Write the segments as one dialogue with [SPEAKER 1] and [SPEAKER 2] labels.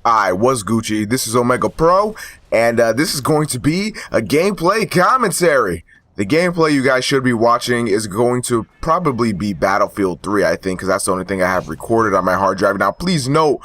[SPEAKER 1] I was Gucci. This is Omega Pro, and this is going to be a gameplay commentary. The gameplay you guys should be watching is going to probably be Battlefield 3, I think, because that's the only thing I have recorded on my hard drive. Now, please note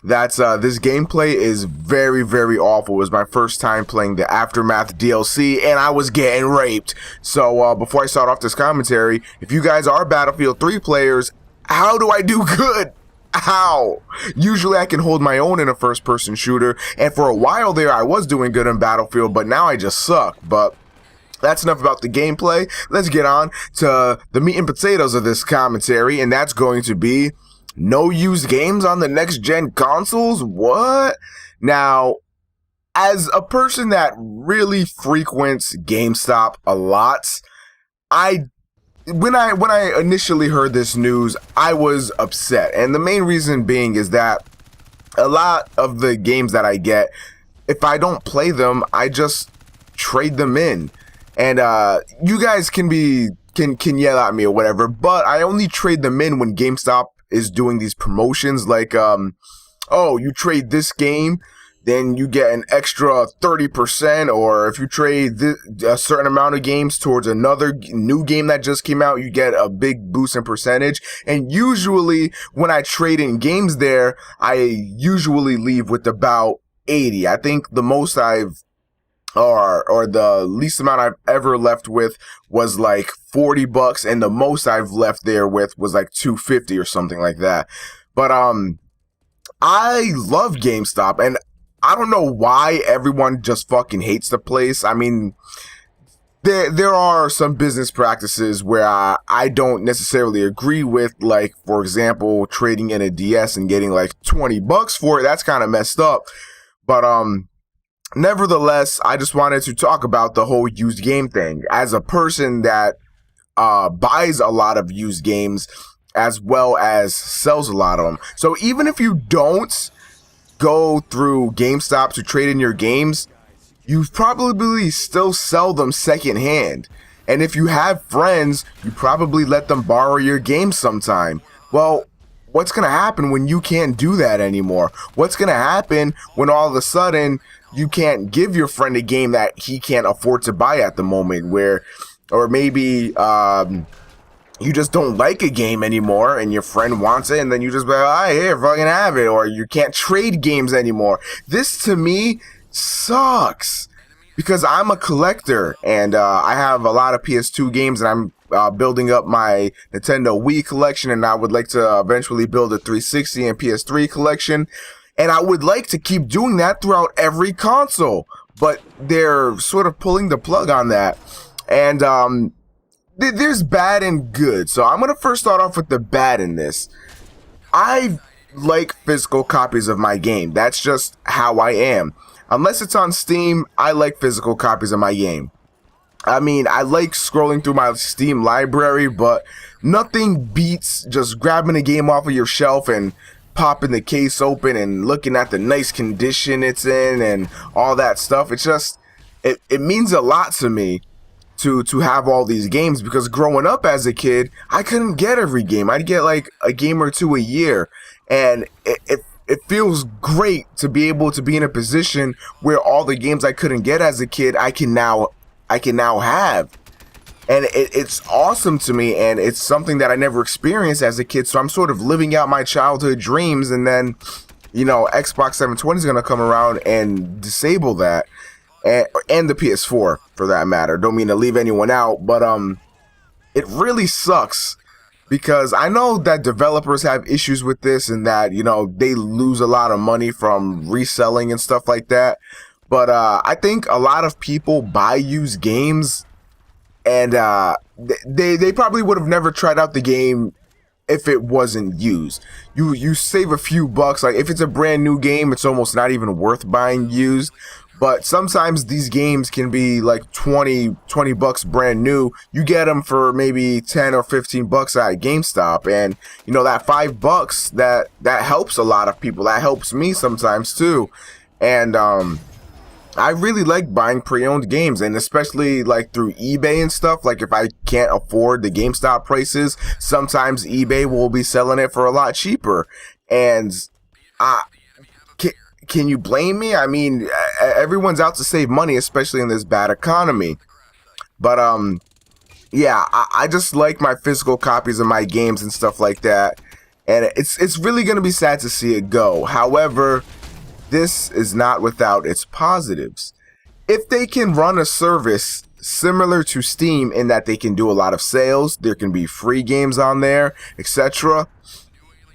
[SPEAKER 1] that this gameplay is very, very awful. It was my first time playing the Aftermath DLC, and I was getting raped. So, before I start off this commentary, if you guys are Battlefield 3 players, how do I do good? How? Usually I can hold my own in a first-person shooter, and for a while there I was doing good in Battlefield, but now I just suck. But that's enough about the gameplay. Let's get on to the meat and potatoes of this commentary, and that's going to be no used games on the next-gen consoles? What? Now, as a person that really frequents GameStop a lot, when I initially heard this news, I was upset. And the main reason being is that a lot of the games that I get, if I don't play them, I just trade them in. And you guys can yell at me or whatever, but I only trade them in when GameStop is doing these promotions like oh, you trade this game, then you get an extra 30%, or if you trade a certain amount of games towards another new game that just came out, you get a big boost in percentage. And usually when I trade in games there, I usually leave with about 80. I think the most or the least amount I've ever left with was like $40, and the most I've left there with was like $250 or something like that. But I love GameStop, and I don't know why everyone just fucking hates the place. I mean, there are some business practices where I don't necessarily agree with, like, for example, trading in a DS and getting like $20 for it. That's kind of messed up. But nevertheless, I just wanted to talk about the whole used game thing. As a person that buys a lot of used games as well as sells a lot of them. So even if you don't go through GameStop to trade in your games, you probably still sell them secondhand. And if you have friends, you probably let them borrow your games sometime. Well, what's going to happen when you can't do that anymore? What's going to happen when all of a sudden you can't give your friend a game that he can't afford to buy at the moment, or maybe you just don't like a game anymore and your friend wants it, and then you just be like, all right, here, fucking have it, or you can't trade games anymore. This to me sucks because I'm a collector, and I have a lot of PS2 games, and I'm building up my Nintendo Wii collection, and I would like to eventually build a 360 and PS3 collection, and I would like to keep doing that throughout every console, but they're sort of pulling the plug on that. And there's bad and good. So I'm going to first start off with the bad in this. I like physical copies of my game. That's just how I am. Unless it's on Steam, I like physical copies of my game. I mean, I like scrolling through my Steam library, but nothing beats just grabbing a game off of your shelf and popping the case open and looking at the nice condition it's in and all that stuff. It's just, it means a lot to me to have all these games, because growing up as a kid, I couldn't get every game. I'd get like a game or two a year, and it feels great to be able to be in a position where all the games I couldn't get as a kid, I can now have. And it's awesome to me, and it's something that I never experienced as a kid, so I'm sort of living out my childhood dreams, and then, you know, Xbox 720 is going to come around and disable that. And the PS4, for that matter. Don't mean to leave anyone out, but it really sucks, because I know that developers have issues with this, and that, you know, they lose a lot of money from reselling and stuff like that. But I think a lot of people buy used games, and they probably would have never tried out the game if it wasn't used. You save a few bucks. Like, if it's a brand new game, it's almost not even worth buying used. But sometimes these games can be like $20 brand new. You get them for maybe 10 or 15 bucks at GameStop, and you know, that $5 that helps a lot of people. That helps me sometimes too. And I really like buying pre-owned games, and especially like through eBay and stuff. Like, if I can't afford the GameStop prices, sometimes eBay will be selling it for a lot cheaper. And can you blame me? I mean, everyone's out to save money, especially in this bad economy. But yeah, I just like my physical copies of my games and stuff like that. And it's really gonna be sad to see it go. However, this is not without its positives. If they can run a service similar to Steam in that they can do a lot of sales, there can be free games on there, etc.,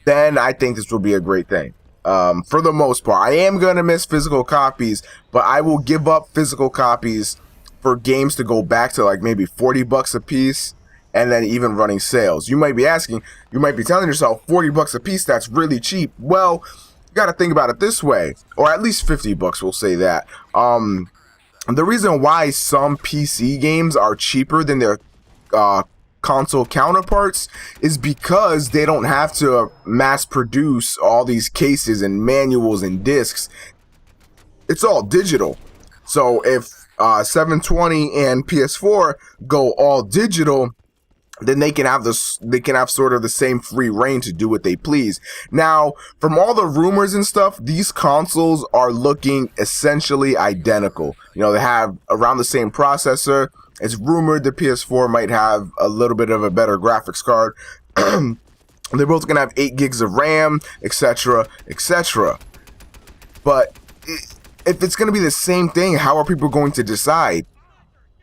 [SPEAKER 1] then I think this will be a great thing. For the most part, I am gonna miss physical copies, but I will give up physical copies for games to go back to like maybe $40 a piece, and then even running sales. You might be asking, you might be telling yourself, $40 a piece, that's really cheap. Well, you gotta think about it this way, or at least $50, we'll say that. The reason why some PC games are cheaper than their console counterparts is because they don't have to mass produce all these cases and manuals and discs. It's all digital. So if 720 and PS4 go all digital, then they can have this, they can have sort of the same free reign to do what they please. Now, from all the rumors and stuff, these consoles are looking essentially identical. You know, they have around the same processor. It's rumored the PS4 might have a little bit of a better graphics card. They're both gonna have 8 gigs of RAM, etc., etc. But if it's gonna be the same thing, how are people going to decide?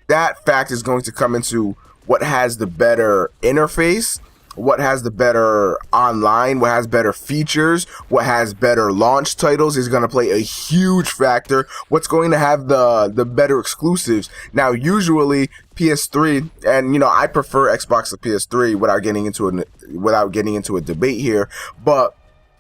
[SPEAKER 1] That fact is going to come into what has the better interface, what has the better online, what has better features, what has better launch titles is going to play a huge factor. What's going to have the better exclusives. Now, usually PS3, and you know, I prefer Xbox to PS3 without getting into a debate here, but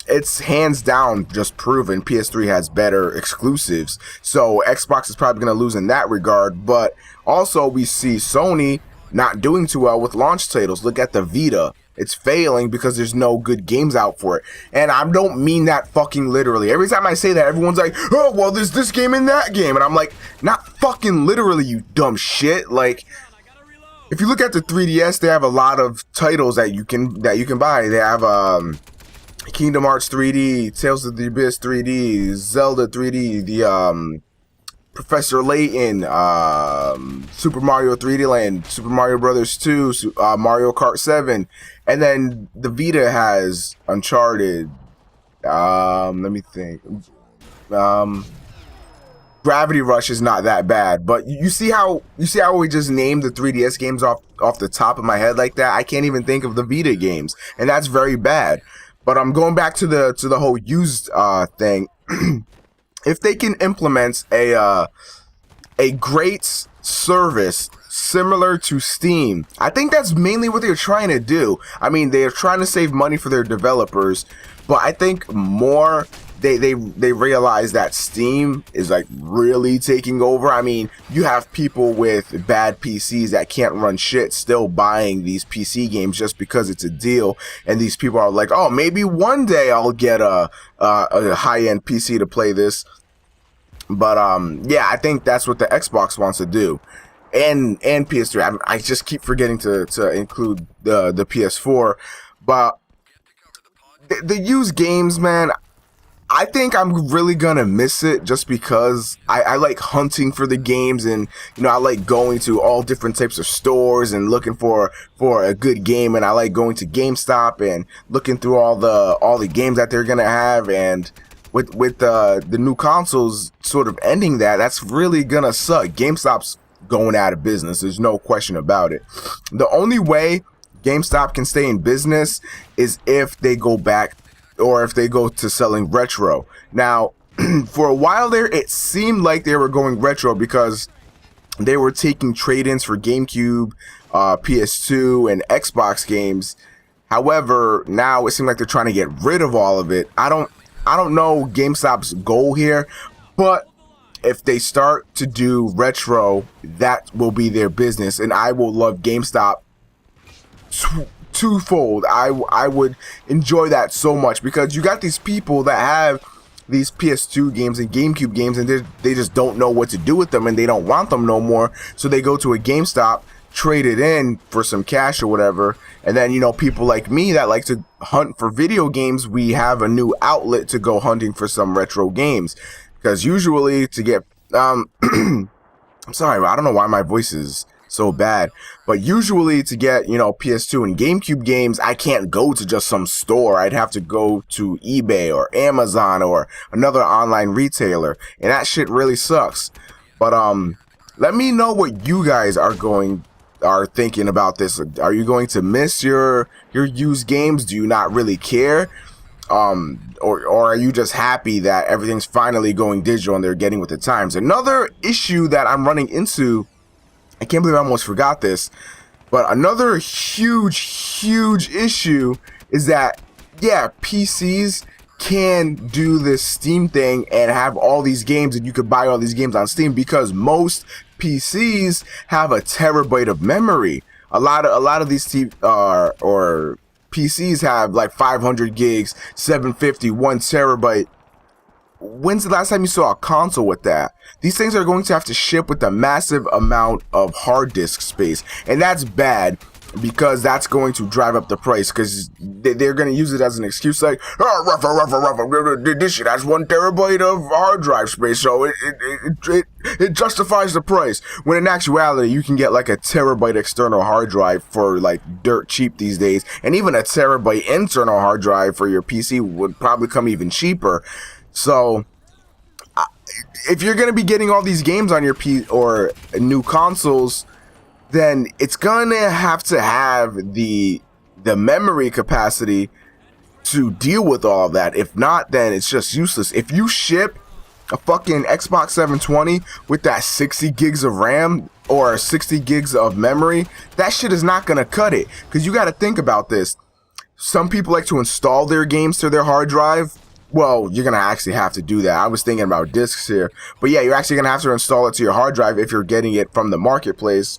[SPEAKER 1] it's hands down just proven PS3 has better exclusives. So Xbox is probably going to lose in that regard, but also we see Sony not doing too well with launch titles. Look at the Vita. It's failing because there's no good games out for it. And I don't mean that fucking literally. Every time I say that, everyone's like, oh, well, there's this game and that game. And I'm like, not fucking literally, you dumb shit. Like, if you look at the 3DS, they have a lot of titles that you can buy. They have Kingdom Hearts 3D, Tales of the Abyss 3D, Zelda 3D, the Professor Layton, Super Mario 3D Land, Super Mario Brothers 2, Mario Kart 7, and then the Vita has Uncharted. Let me think. Gravity Rush is not that bad, but you see how we just named the 3DS games off the top of my head like that? I can't even think of the Vita games, and that's very bad. But I'm going back to the whole used thing. If they can implement a great service similar to Steam, I think that's mainly what they're trying to do. I mean, they're trying to save money for their developers, but I think more they realize that Steam is like really taking over. I mean, you have people with bad PCs that can't run shit still buying these PC games just because it's a deal, and these people are like, oh, maybe one day I'll get a high-end PC to play this. But yeah, I think that's what the Xbox wants to do, and PS3. I just keep forgetting to include the PS4, but the used games, man, I think I'm really gonna miss it just because I like hunting for the games, and you know, I like going to all different types of stores and looking for a good game, and I like going to GameStop and looking through all the games that they're gonna have. And with the new consoles sort of ending that's really gonna suck. GameStop's going out of business. There's no question about it. The only way GameStop can stay in business is if they go back, or if they go to selling retro. Now, for a while there, it seemed like they were going retro because they were taking trade-ins for GameCube, PS2, and Xbox games. However, now it seems like they're trying to get rid of all of it. I don't know GameStop's goal here, but if they start to do retro, that will be their business, and I will love GameStop twofold. I would enjoy that so much, because you got these people that have these PS2 games and GameCube games, and they just don't know what to do with them, and they don't want them no more, so they go to a GameStop, trade it in for some cash or whatever. And then, you know, people like me that like to hunt for video games, we have a new outlet to go hunting for some retro games. Because usually to get, I'm sorry, I don't know why my voice is so bad, but usually to get, you know, PS2 and GameCube games, I can't go to just some store. I'd have to go to eBay or Amazon or another online retailer, and that shit really sucks. But let me know what you guys are thinking about this. Are you going to miss your used games? Do you not really care? Or are you just happy that everything's finally going digital and they're getting with the times? Another issue that I'm running into, I can't believe I almost forgot this, but another huge issue is that, yeah, PCs can do this Steam thing and have all these games, and you could buy all these games on Steam because most PCs have a terabyte of memory. A lot of these or PCs have like 500 gigs, 750, 1 terabyte. When's the last time you saw a console with that? These things are going to have to ship with a massive amount of hard disk space, and that's bad because that's going to drive up the price, because they're going to use it as an excuse like, oh, this shit has 1 terabyte of hard drive space, so it justifies the price. When in actuality, you can get like a terabyte external hard drive for like dirt cheap these days, and even a terabyte internal hard drive for your PC would probably come even cheaper. So if you're going to be getting all these games on your or new consoles, then it's gonna have the memory capacity to deal with all of that. If not, then it's just useless. If you ship a fucking Xbox 720 with that 60 gigs of RAM or 60 gigs of memory, that shit is not gonna cut it. Because you gotta think about this. Some people like to install their games to their hard drive. Well, you're gonna actually have to do that. I was thinking about discs here. But yeah, you're actually gonna have to install it to your hard drive if you're getting it from the marketplace.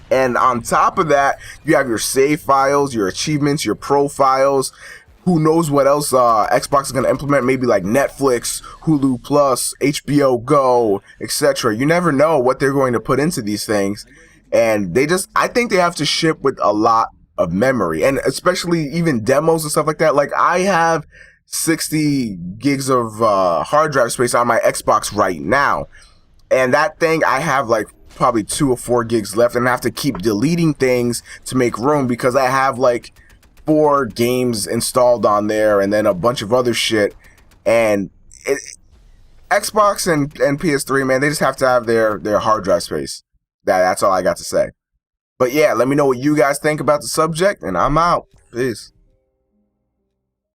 [SPEAKER 1] And on top of that, you have your save files, your achievements, your profiles. Who knows what else Xbox is going to implement? Maybe like Netflix, Hulu Plus, HBO Go, etc. You never know what they're going to put into these things. And I think they have to ship with a lot of memory. And especially even demos and stuff like that. Like I have 60 gigs of hard drive space on my Xbox right now. And that thing, I have like probably 2 or 4 gigs left, and I have to keep deleting things to make room because I have like 4 games installed on there and then a bunch of other shit. And Xbox and PS3, man, they just have to have their hard drive space. That's all I got to say. But yeah, let me know what you guys think about the subject, and I'm out. Peace.